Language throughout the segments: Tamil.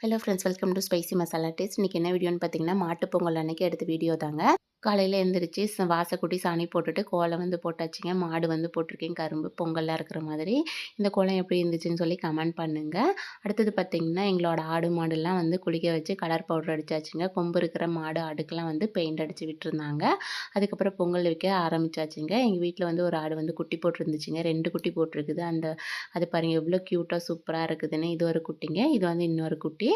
Hello friends, welcome to spicy masala taste. இன்றைக்கி என்ன வீடியோன்னு பார்த்தீங்கன்னா, மாட்டுப் பொங்கல் அன்னைக்கு எடுத்த வீடியோ தாங்க. காலையில் எழுந்திரிச்சு வாசக்கூட்டி சாணி போட்டுட்டு கோலம் வந்து போட்டாச்சுங்க. மாடு வந்து போட்டிருக்கேன், கரும்பு பொங்கல்லாம் இருக்கிற மாதிரி. இந்த கோலம் எப்படி இருந்துச்சுன்னு சொல்லி கமெண்ட் பண்ணுங்கள். அடுத்தது பார்த்திங்கன்னா, எங்களோட ஆடு மாடுலாம் வந்து குளிக்க வச்சு கலர் பவுடர் அடித்தாச்சுங்க. கொம்பு இருக்கிற மாடு ஆடுக்கெலாம் வந்து பெயிண்ட் அடித்து விட்டுருந்தாங்க. அதுக்கப்புறம் பொங்கல் வைக்க ஆரம்பித்தாச்சுங்க. எங்கள் வீட்டில் வந்து ஒரு ஆடு வந்து குட்டி போட்டிருந்துச்சுங்க. 2 குட்டி போட்டிருக்குது. அது பாருங்கள் எவ்வளோ க்யூட்டாக சூப்பராக இருக்குதுன்னு. இது ஒரு குட்டிங்க, இது வந்து இன்னொரு குட்டி.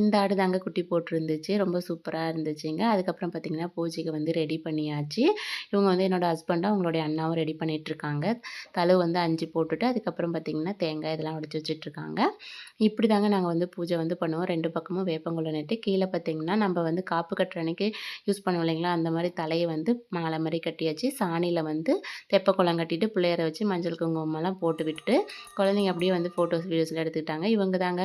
இந்த ஆடு தாங்க குட்டி போட்டிருந்துச்சு. ரொம்ப சூப்பராக இருந்துச்சுங்க. அதுக்கப்புறம் பார்த்திங்கன்னா, பூஜைக்கு வந்து ரெடி பண்ணியாச்சு. இவங்க வந்து என்னோடய ஹஸ்பண்டும் அவங்களுடைய அண்ணாவும் ரெடி பண்ணிகிட்ருக்காங்க. தழு வந்து 5 போட்டுட்டு அதுக்கப்புறம் பார்த்திங்கன்னா, தேங்காய் இதெல்லாம் உடைச்சி வச்சுட்ருக்காங்க. இப்படி தாங்க நாங்கள் வந்து பூஜை வந்து பண்ணுவோம். 2 பக்கமும் வேப்பங்குள்ள நட்டு கீழே பார்த்திங்கன்னா, நம்ம வந்து காப்பு கட்டுற அன்னைக்கு யூஸ் பண்ணுவோம் இல்லைங்களா, அந்த மாதிரி தலையை வந்து மாலை மாதிரி கட்டியாச்சு. சாணியில் வந்து தெப்பக்குளம் கட்டிட்டு பிள்ளையரை வச்சு மஞ்சள் குங்குமம்லாம் போட்டு விட்டுட்டு குழந்தைங்க அப்படியே வந்து ஃபோட்டோஸ் வீடியோஸ்லாம் எடுத்துக்கிட்டாங்க. இவங்க தாங்க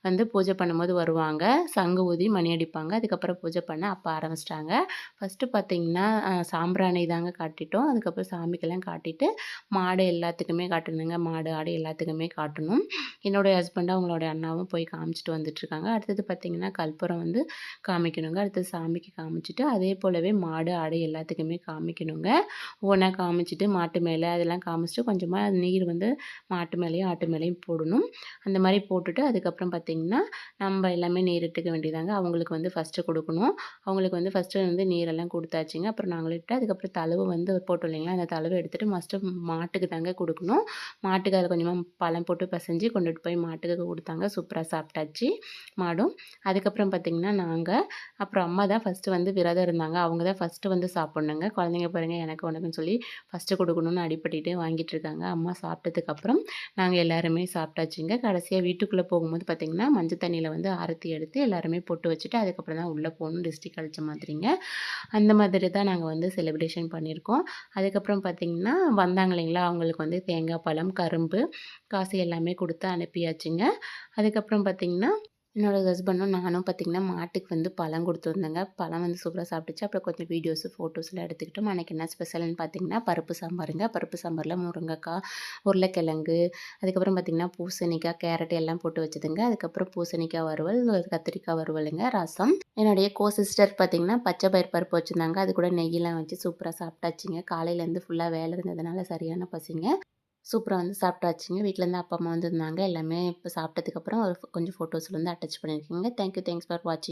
வந்து பூஜை பண்ணும்போது வருவாங்க. சங்கு ஊதி மணி அடிப்பாங்க. அதுக்கப்புறம் பூஜை பண்ண அப்போ ஆரம்பிச்சிட்டாங்க. ஃபஸ்ட்டு பார்த்திங்கன்னா, சாம்பிராணி தாங்க காட்டிட்டோம். அதுக்கப்புறம் சாமிக்கெல்லாம் காட்டிட்டு மாடு எல்லாத்துக்குமே காட்டணுங்க. மாடு ஆடு எல்லாத்துக்குமே காட்டணும். என்னுடைய ஹஸ்பண்டும் அவங்களுடைய அண்ணாவும் போய் காமிச்சிட்டு வந்துட்டுருக்காங்க. அடுத்தது பார்த்திங்கன்னா, கற்பூரம் வந்து காமிக்கணுங்க. அடுத்தது சாமிக்கு காமிச்சிட்டு அதே போலவே மாடு ஆடு எல்லாத்துக்குமே காமிக்கணுங்க. ஒவ்வொன்றா காமிச்சிட்டு மாட்டு மேலே அதெல்லாம் காமிச்சிட்டு கொஞ்சமாக நீர் வந்து மாட்டு மேலேயும் ஆட்டு மேலேயும் போடணும். அந்த மாதிரி போட்டுட்டு அதுக்கப்புறம் பார்த்திங்கன்னா, நம்ம எல்லாமே நீர் இட்டுக்க வேண்டியதாங்க. அவங்களுக்கு வந்து ஃபஸ்ட்டு கொடுக்கணும். அவங்களுக்கு வந்து ஃபஸ்ட்டு வந்து நீரெல்லாம் கொடுத்தாச்சுங்க. அப்புறம் நாங்களும் இட்டு அதுக்கப்புறம் தழுவு வந்து போட்டோம் இல்லைங்களா, அந்த தழுவை எடுத்துகிட்டு ஃபஸ்ட்டு மாட்டுக்கு தாங்க கொடுக்கணும். மாட்டுக்கு அதில் கொஞ்சமாக பழம் போட்டு பிசைஞ்சு கொண்டுட்டு போய் மாட்டுக்கு கொடுத்தாங்க. சூப்பராக சாப்பிட்டாச்சு மாடும். அதுக்கப்புறம் பார்த்திங்கன்னா, அப்புறம் அம்மா தான் ஃபஸ்ட்டு வந்து விரதம் இருந்தாங்க. அவங்க தான் ஃபஸ்ட்டு வந்து சாப்பிட்ணுங்க. குழந்தைங்க பாருங்கள் எனக்கு உனக்குன்னு சொல்லி ஃபஸ்ட்டு கொடுக்கணும்னு அடிபட்டுட்டே வாங்கிட்டுருக்காங்க. அம்மா சாப்பிட்டதுக்கப்புறம் நாங்கள் எல்லாருமே சாப்பிட்டாச்சுங்க. கடைசியாக வீட்டுக்குள்ளே போகும்போது பார்த்திங்கன்னா, மஞ்சள் தண்ணியில் வந்து ஆரத்தி எடுத்து எல்லாருமே பொட்டு வச்சுட்டு அதுக்கப்புறம் தான் உள்ளே போகணும். டிஸ்டி கழிச்ச மாதிரிங்க. அந்த மாதிரி தான் நாங்கள் வந்து செலிப்ரேஷன் பண்ணியிருக்கோம். அதுக்கப்புறம் பார்த்திங்கன்னா, வந்தாங்க இல்லைங்களா, அவங்களுக்கு வந்து தேங்காய் பழம், கரும்பு, காசு எல்லாமே கொடுத்து அனுப்பியாச்சுங்க. அதுக்கப்புறம் பார்த்திங்கன்னா, என்னோட ஹஸ்பண்டும் நானும் பார்த்திங்கன்னா, மாட்டுக்கு வந்து பழம் கொடுத்துருந்தேங்க. பழம் வந்து சூப்பராக சாப்பிட்டுச்சு. அப்புறம் கொஞ்சம் வீடியோஸு, ஃபோட்டோஸ்லாம் எடுத்துக்கிட்டோம். அன்றைக்கி என்ன ஸ்பெஷல்னு பார்த்திங்கன்னா, பருப்பு சாம்பாருங்க. பருப்பு சாம்பாரில் முருங்கைக்காய், உருளைக்கிழங்கு, அதுக்கப்புறம் பார்த்திங்கன்னா, பூசணிக்காய், கேரட் எல்லாம் போட்டு வச்சதுங்க. அதுக்கப்புறம் பூசணிக்காய் வறுவல், கத்திரிக்காய் வறுவலுங்க, ரசம். என்னுடைய சிஸ்டர் பார்த்திங்கன்னா, பச்சை பயிர் பருப்பு வச்சுருந்தாங்க. அது கூட நெய்யெல்லாம் வச்சு சூப்பராக சாப்பிட்டாச்சுங்க. காலையிலேருந்து ஃபுல்லாக வேலை இருந்ததுனால சரியான பசிங்க. சூப்பரா வந்து சாப்பிட்டாச்சுங்க. வீட்லேருந்து அப்பா, அம்மா வந்திருந்தாங்க. எல்லாமே இப்போ சாப்பிட்டதுக்கப்புறம் கொஞ்சம் ஃபோட்டோஸ்ல வந்து அட்டாச் பண்ணியிருக்கேங்க. தேங்க்ஸ் ஃபார் வாட்சிங்.